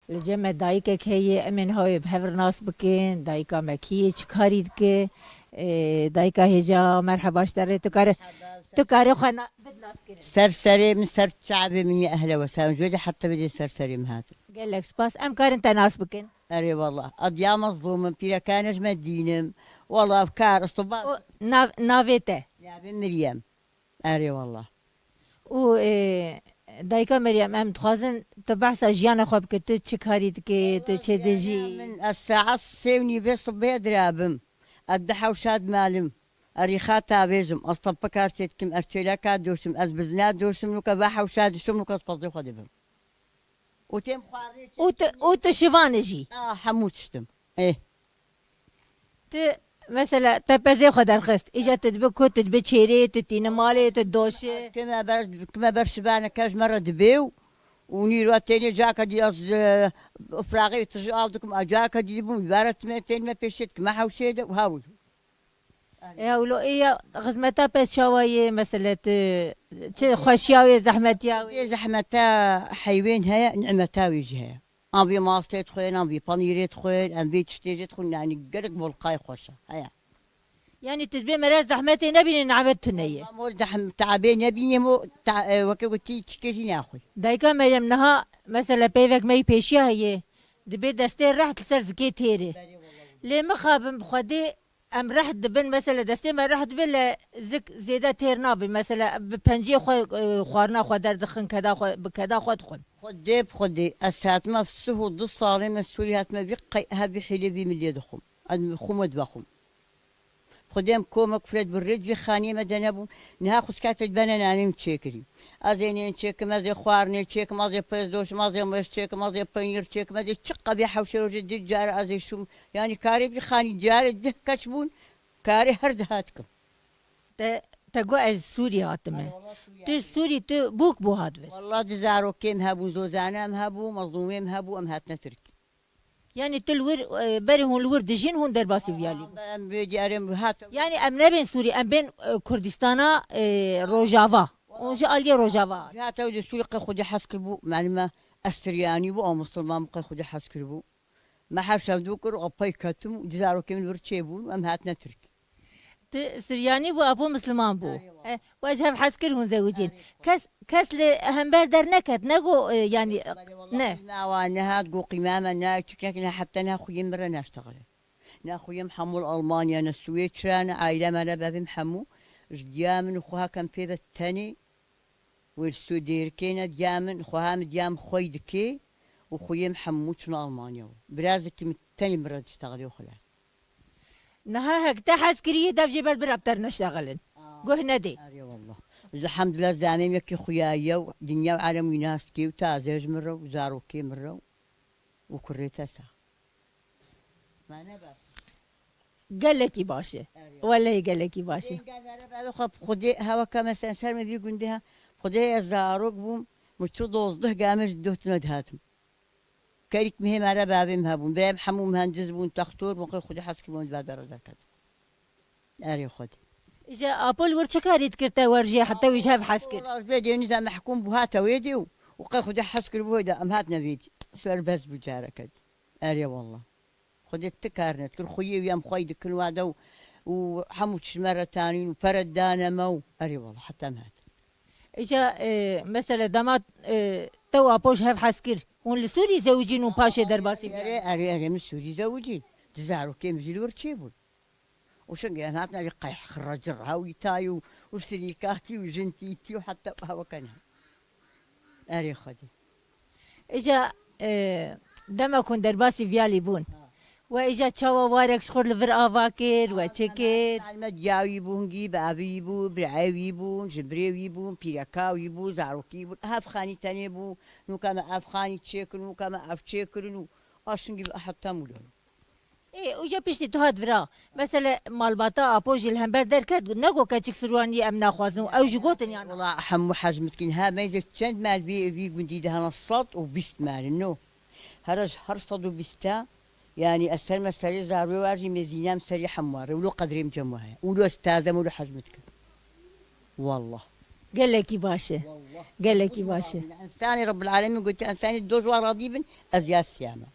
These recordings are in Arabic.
الجمع دایکک هی امن های بهور ناس بکن دایکا مکیه چکاری دکه دایکا هجا مرحباش داره تو کاری خوانا بدناس کرد سرسري من سر شعبي من يا أهلا وسهلا جودي حتى بدي سرسري من هذا. قال لك سباس ام كارن تناس بكن أري والله أضياء مظلومة بيرا كانش مدينم والله بكار الصباح نافيته يا بن مريم. أري والله و دایکا مریم ام تخوازن تو بحث جیان خواب که تو چه کاری دکی تو چه دجی من الساعة السيوني بس بيدرابم الدحا وشاد مالم أريخات تابيزم أصلا بكار سيتكم أرتيلاكا دوشم أزبزنا دوشم لوكا باحا وشاد شم لوكا صفصي خدبم وتم خواريش او تو شوانه جی حموتشتم إيه تو مثلا تپزه خود درخست ایجا تدبکو تدبه چیره تو تین ماله تو دوشه كما برشبانة كاج مرة دبيو ونيرو التاني جاكا دي فراغي ترجع عندكم جاكا دي بوم بارت متين ما بيشتك ما حوشيده وهاول یا ولو ایا غزمتا پس شوایه مثلا تو خوشیاوی زحمتیاوی زحمتا حيوان هيا نعمتا وجهها انفي ماستي تخوين انفي بانيري تخوين انفي تشتيجي تخوين يعني قرق بولقاي خوشة هيا یعنی تدبه مرا زحمتی نبینی نعمت تنیه مول دحم تعبين يبيني مو وكي تشكيجي ناخوي دایکا مریم نها مثلا پیوک می پیشی هیه دبه دسته رحت لسر زکی تیره لی مخابم خودی ام رحت دبن مثلا دسته ما رحت بل زك زيادة تيرنا مثلا ببنجي خوارنا خو در دخن كذا خو بكذا خو دخن خدي بخدي الساعات ما في السهو ضد صاري ما السوريات ما بيقي هذي حلبي من يدخم خم ودبخم خديم كومك فرد بالرد في خانية مدنبو نها خسكات البنان أنا متشكري أزيني نتشك ما زي خوارني تشك ما زي بيزدوش ما زي مش تشك ما زي بينير تشك ما زي تشقة بيحوش روج الجار أزي شو يعني كاري في خاني جار ده كشبون كاري هرد هاتكم تقوى سوريا هاتمه تو سوري تو بوك بو هادوه والله دزارو كيم هابو زوزانا مهابو مظلومين مهابو أم هاتنا تركي يعني تلور بري هون الور دجين هون درباسي فيالي أم بيجي أرم هات يعني ام نبين سوري ام بين كردستانا روجافا اونجا اليا روجافا هات ودي سوري خدي حسكربو معلمة أسترياني بو أو مسلمان بقى خدي حسكربو ما حرش دوكر أباي كاتم دزارو كيم ورتشيبون أم هاتنا تركي سرياني بو ابو مسلمان بو واجه حسكر هون زوجين كاس هم بردر نكت نقو يعني نه وانا تقول قمامة نا لكن حتى نا خويا مرة نشتغل نا خويا محمول ألمانيا نا سويسرا نا عائلة مرة بابي محمو جديامن وخوها كان في الثاني والسودير كينا ديامن خوها مديام خوي دكي وخويا محمو شنو ألمانيا برازك من الثاني مرة تشتغلي وخلاص نها هك تحسكريه دافجي برد برابتر نشتغلن قوه ندي والله الحمد لله زعمي يكي خويايا دنيا وعالم وناسكي وتازيج مرة وزاروكي مرة وكريتا سا ما نبا قال لك باشا ولا قال لك باشا خدي هوا كما سنسر ما بيقول دها خدي زاروك بوم مشتو دوزده قامش دوتنا دهاتم كاريك مهم على بابي مهبون برايم حمو مهندس بون تختور بون خدي حسكي بون بادر ذاك اري خدي إجا أبول ورشكاري تكرتا ورجي حتى ويجاب حسكر والله بيدي نزا محكوم بهاتا ويدي وقي خدي حسكر بويدا أم هاتنا فيدي سؤال بس بجارك هدي أريا والله خدي التكارنت كل خويي ويام خويدي كل وادا وحموتش مرة تانيين وفرد دانا مو أريا والله حتى مات إجا مثلا دامات تو أبوش هاف حسكر هون لسوري زوجين وباشا درباسي أري من سوري زوجين تزارو كيم جيلو ورتشيبون وشنقي هاتنا لقاي خرجرها ويتاي وسريكاتي وجنتيتي وحتى هوا كان أري خدي إجا دما كون درباسي فيالي بون وإجا تشاوا وارك شخور لفر آفاكر وشكر علمت جاوي بون جيب أبي بون برعاوي بون جبريوي بون بيراكاوي بون زاروكي بون أفخاني تاني بون نو كما أفخاني تشيكر نو كما أف تشيكر نو أشنجي حتى مولون إيه وجا بيشتي تهاد فرا مثلا مالباتا أبوج الهمبر دركت نقو كاتشك سرواني أمنا خوازن أو جوتن يعني والله حمو حجمتكين ها ما إذا كنت مال بي بندي دهنا الصوت وبست مال إنه هرصد وبستا يعني السلمى سري زاروي واجي مزينام سري حمار ولو قدريم جموها ولو استاذم ولو حجمتك والله قال لك باشه قال لك باشه إنساني رب العالمين قلت إنساني دوجوا راضي بن أزياء السيامة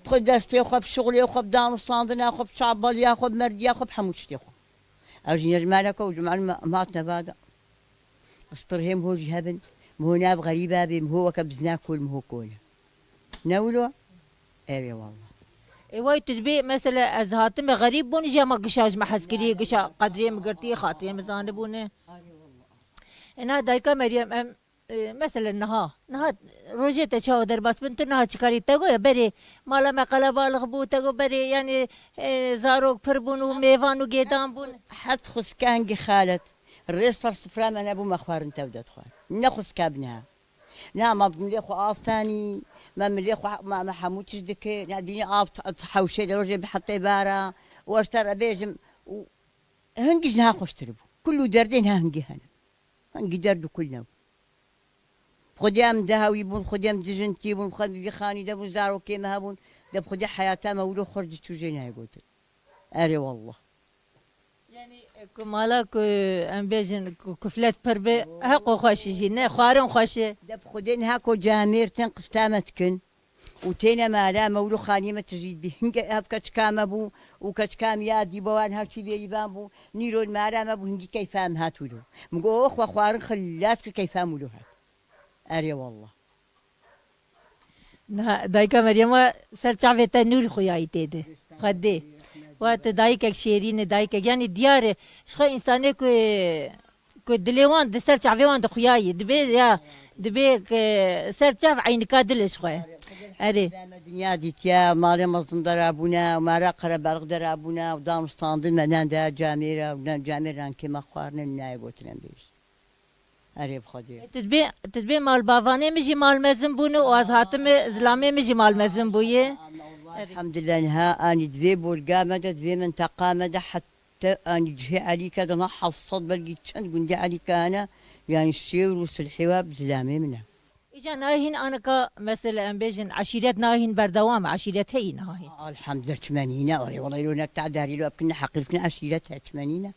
بخد دستي خب شغلي خب دان وصاندنا خب شعباليا خب مرديا خب حموشتي خب أجي المالك وجمع ماتنا بعد استرهم هو جهبن مهو ناب غريبة بي مهو كبزنا كل مهو كولا نولو أري والله واي تدبي مثلا از هاتم غريب بون جا ما قشاج محسكري قشا قدري مقرتي خاطري مزان بونه انا دايكا مريم ام مثلا نها روجه تشاو در بس بنت نها چكاري تگو بري مالا ما قلبالغ بو تگو بري يعني زاروك فربون وميوان وقيدان بون حد خس كانجي خالت الريس صفرا من ابو مخوار انت بدات خوار نخس كابنها لا ما بنليخو ثاني ما مليخو ما حموتش دك ناديني حوشي روجي بحطي بارا واشترى بيجم هنجي نها خوش تربو كله دردين هنجي هنا هنجي دردو كلنا خدام دهوي بون خدام دجنتي بون خدام خاني دبون زارو كيما هبون دب خدي حياتها مولو خرج توجينا يقول اري والله يعني كمالك ام بيجن كفلات بربي حقو خوش جينا خوارن خوش دب خدين هاكو جامير تنقص تامتكن وتينا مالا مولو خاني ما تجيد به هنك هاف كتكام ابو وكتكام يادي بوان هاكي بيلي بامبو نيرون مالا ما بو هنجي كيفام هاتولو مقو اخوة خوارن خلاتك كيفام ولو هات اري والله دايكا مريم سرچاوه تنور خوياي تيده خدي وات دايكك شيرين دايكك يعني ديار شخو انساني كو دليوان د سرچاوه د خوياي دبي يا دبي سرچاو عينك دلش خويا اري دنيا ديتيا مالي مصدم درابونا ومارا قربالغ درابونا ودام ستاندن منان دا جاميرا ودان جاميران كما خوارن ناي قوتنا بيش اري بخدي تدبي مال بافاني مجي مال مزن بونو واز هاتم زلامي مجي مال مزن بويه الحمد لله انها اني دبي بولقامة دبي من تقامة حتى اني جهي عليك هذا نحف الصد بلقي تشند قندي عليك انا يعني الشير والحواب زلامي منها اجا ناهين انا كا مثلا ام بيجن عشيرات ناهين بردوام عشيرات هي ناهين الحمد لله 80 اوري والله لو تعداري لو كنا حقيقة عشيرتها 80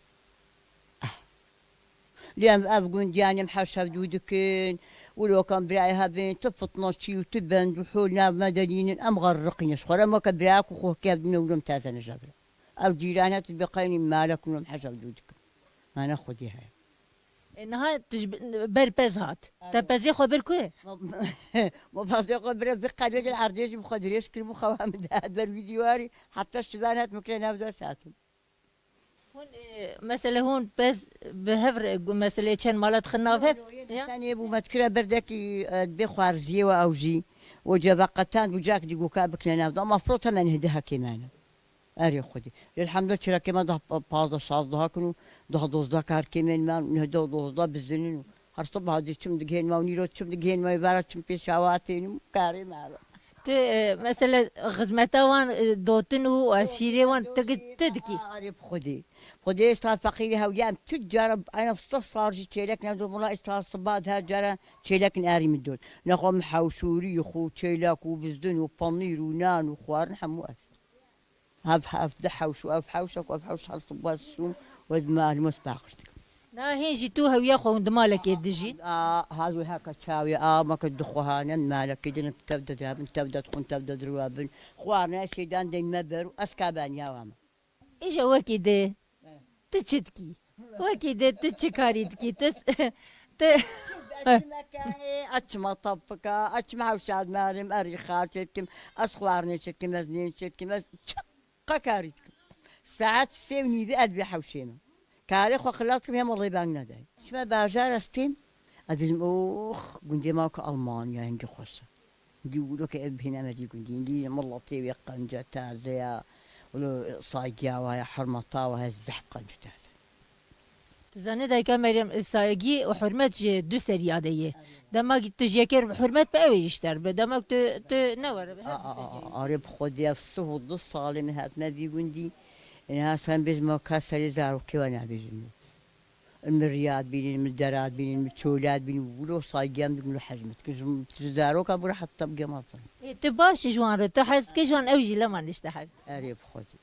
لأن أفقون دياني محاشا بدودكين ولو كان برايها بين تفطنا شي وتبند وحولنا مدنيين أم غرقين شخورا ما كبراك وخوه كيف نولم تازا نجابرا أو جيرانها تبقيني مالك ونوم حاشا بدودك ما ناخدي هاي انها بربز هات تبزي خبر كوي ما بازي خبر بقدر العرضيش مخدريش كلمو خوام هذا الفيديوهاري حتى الشبانات مكرنا بزا ساتم هون مثلا هون بس بهفر مثلا كان مالت خنافف ثاني ابو متكره بردكي بخوار زيوا او جي وجا قتان وجاك ديقو كابك لنا المفروض ما نهدها كمان اري خدي الحمد لله شرا كمان ده باز شاز ده كنو ده دوز ده كار كمان ما نهدو دوز ده بزنين هر صبح هادي چم دگين ما ونيرو چم دگين ما يبارا چم بيشاواتين كاري مارو مثلا غزمتوان دوتن وشيري وان تدكي اري خدي خدي استاذ فقيري هاويام تجرب انا في صار جي تشيلك نادو والله استاذ صباد هاجرا تشيلك ناري من دول نقوم حوشوري خو تشيلك وبزدن وبنير ونان وخوار نحمواس هاف دحوش وهاف حوشك وهاف حوش على صباز الشوم ودمار مسباقشتك نا هين جيتوها وياخو دمالك يدجي هذو هكا تشاوي ما كدخوها نم مالك كدن تبدا دراب تبدا تكون تبدا درواب خوارنا سيدان دين مبر اسكابان يا واما اجا وكيده تشتكي وكيده تشكاريتكي اتشما طبكا اتشما وشاد مارم اري خارتكم اسخوارني شتكم مزنين شتكم شقا كاريتكم ساعات سيوني ذي ادبي حوشيمه كاريخ وخلصكم هم الله يبان نداي شما باجار استيم ازلم اوخ قندي ماكو المانيا هنجي خوسه يقولوا كأب هنا ما دي قندي ملطي ويقنجة تازيا ولو صايقيا وهي حرمطا وهي الزحقة تازيا تزاني دايكا مريم السايقي وحرمت دو سريادية دماغ تجيكر حرمت بأوي يشتر بدماغ نور أريب خدي أفسه ضد صالم هات ما دي قندي إنها سان بيجمع كاسر زارو كيوانا بيجمع المريات بين المدرات بين المتشولات بين ولو صايقيام بيقولوا حجمت كجم تزارو كابور حتى بقى مصر تباش جوان تحس كجوان أوجي لما نشتحس أريب خدي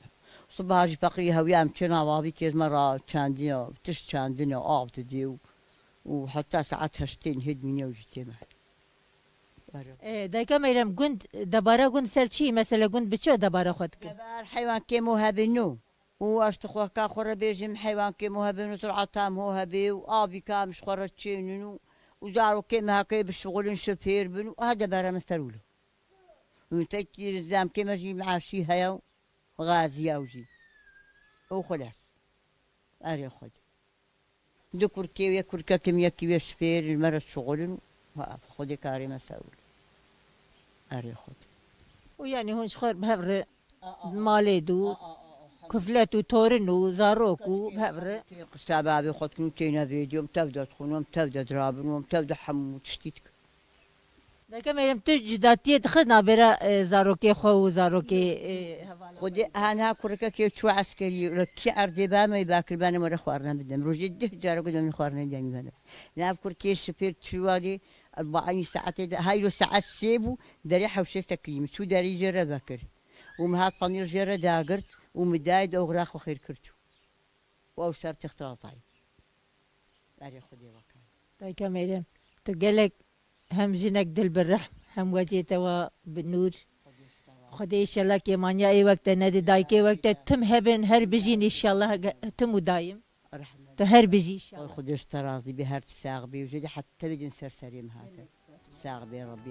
صباحي فقيها ويام كنا وابي كيز مرة كاندينا تش كاندينا آف تديو وحتى ساعات هشتين هد من يوجتي معي. دایکا میرم گند دبارا گند سر چی مثلا گند بچه دبارا خود کن دبار حيوان كيمو هابنو واش تخوا كا خورا بيجم حيوان كيمو هابنو ترعتام هو هابي وابي كامش خورا تشينو وزارو كيما هكا بالشغل شفير بنو هذا برا مسترولو وتجي الزام كيما جي مع شي هيا غازية وجي وخلاص اري خد دو كركي ويا كركا كيميا كيما شفير المرة شغل خدي كاري مسؤول اري خد و یعنی هونش خور بهبر مالی دو کفلت و تورن و زاروک و بهبر قستابابي خدكم تينا فيديو متبدا تخونو متبدا درابن ومتبدا حمو تشتيتك دایکا میرم تو جداتیه دخلنا برا زاروکی خو و زاروکی خدي انا كركا كي شو عسكري ركي اردي بما يباكر بنا مره خوارنا بدم روجي ده جارو قدام خوارنا داني بنا ناب كركي شفير تشوالي 40 ساعه هاي ساعه سيبو دريحه وشي تكريم شو داري جرى باكر ومهات طنير جرى داقرت ومدايد اوغراخ وخير كرتو واو صارت اختراطاي اري خدي وكان دایکا میرم تو گلک هم جنك دل بالرحم هم وجهته و بالنور خدي ان شاء الله كيمانيا اي وقت ندي دايكي وقت تم هبن هر بيجين ان شاء الله تم دايم هر بيجي ان شاء الله خدي اشتراطي بهر تساغ بي وجدي حتى بدي نسرسريم هذا تساغ بي ربي